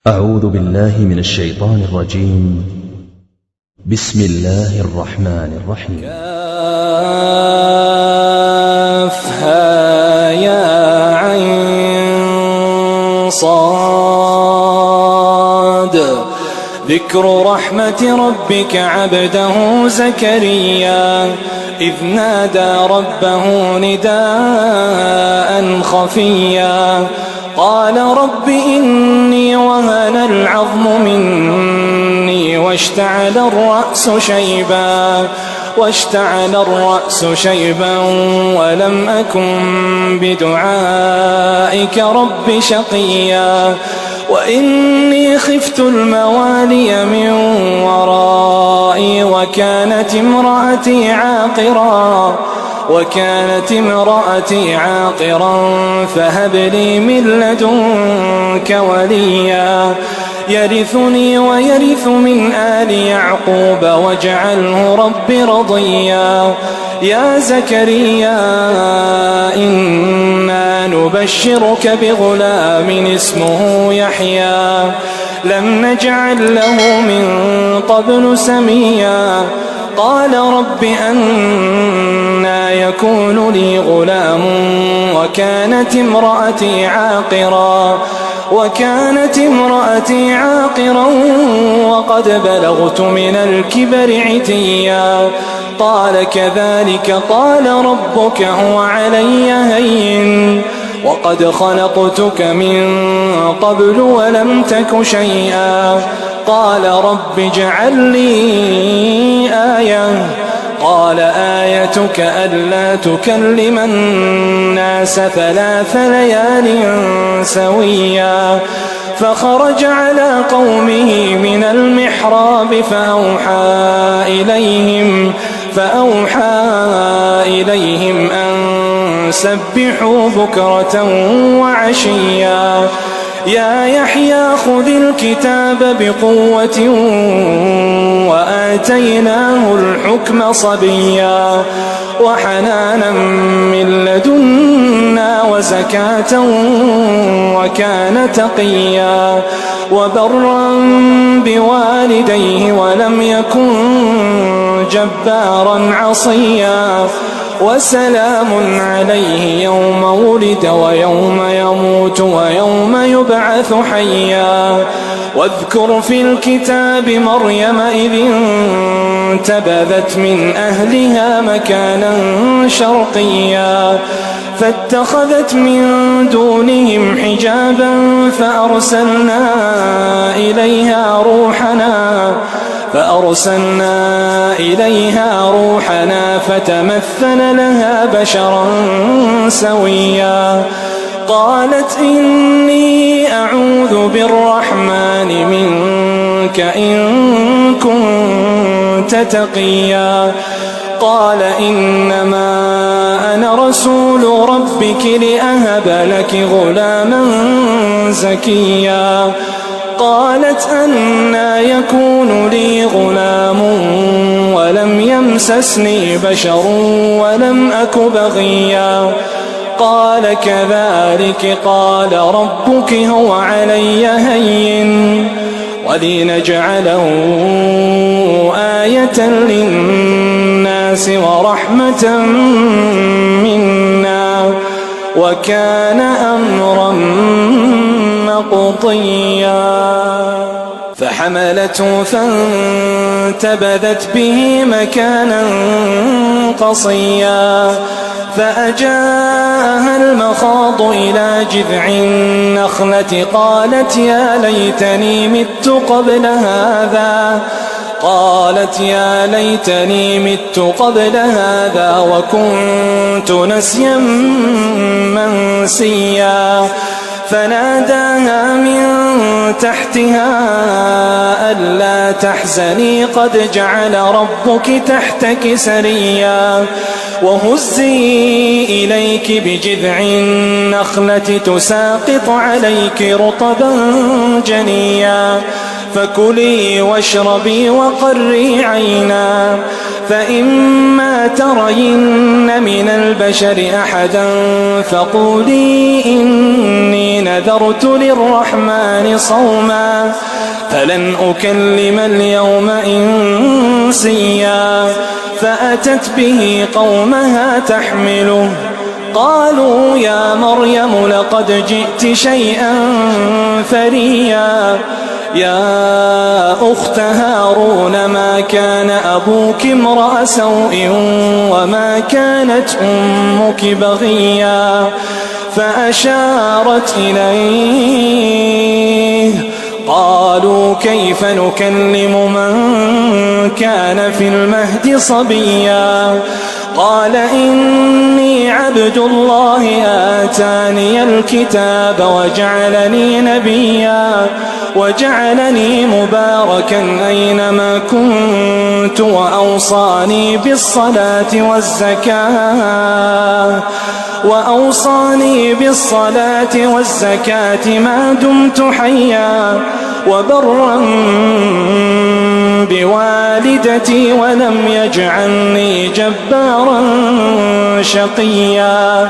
أعوذ بالله من الشيطان الرجيم. بسم الله الرحمن الرحيم. كافها يا عين صاد. ذكر رحمة ربك عبده زكريا إذ نادى ربه نداء خفيا قال رب إني وهن العظم مني واشتعل الرأس شيبا ولم أكن بدعائك رب شقيا وإني خفت الموالي من ورائي وكانت امرأتي عاقرا فهب لي من لدنك وليا يرثني ويرث من آل يعقوب واجعله رب رضيا يا زكريا إنا نبشرك بغلام اسمه يحيى لم نجعل له من قبل سميا قال رب أنى يكون لي غلام وكانت امرأتي عاقرا وقد بلغت من الكبر عتيا قال كذلك قال ربك هو علي هين وقد خلقتك من قبل ولم تك شيئا قال رب اجعل لي آية قال آيتك ألا تكلم الناس 3 ليال سويا فخرج على قومه من المحراب فأوحى إليهم أن سبحوا بكرة وعشيا يا يحيى خذ الكتاب بقوة وآتيناه الحكم صبيا وحنانا من لدنا وزكاة وكان تقيا وبرا بوالديه ولم يكن جبارا عصيا وسلام عليه يوم ولد ويوم يموت ويوم يبعث حيا واذكر في الكتاب مريم إذ انتبذت من أهلها مكانا شرقيا فاتخذت من دونهم حجابا فأرسلنا إليها روحنا فتمثل لها بشرا سويا قالت إني أعوذ بالرحمن منك إن كنت تقيا قال إنما أنا رسول ربك لأهب لك غلاما زكيا قالت أنى يكون لي غلام ولم يمسسني بشر ولم أك بغيا قال كذلك قال ربك هو علي هين ولنجعله آية للناس ورحمة منا وكان أمرا مقضيا فحملته فانتبذت به مكانا قصيا فأجاءها المخاض إلى جذع النخلة قالت يا ليتني مت قبل هذا وكنت نسيا منسيا فناداها من تحتها ألا تحزني قد جعل ربك تحتك سريا وهزي إليك بجذع النخلة تساقط عليك رطبا جنيا فكلي واشربي وقري عينا، فإما ترين من البشر أحدا فقولي إني نذرت للرحمن صوما فلن أكلم اليوم إنسيا. فأتت به قومها تحمله، قالوا يا مريم لقد جئت شيئا فريا. يا أخت هارون ما كان أبوك امرأ سوء وما كانت أمك بغيا. فأشارت إليه، قالوا كيف نكلم من كان في المهد صبيا. قال إني عبد الله آتاني الكتاب وجعلني نبيا وجعلني مباركا أينما كنت وأوصاني بالصلاة والزكاة ما دمت حيا وبرا بوالدتي ولم يجعلني جبارا شقيا.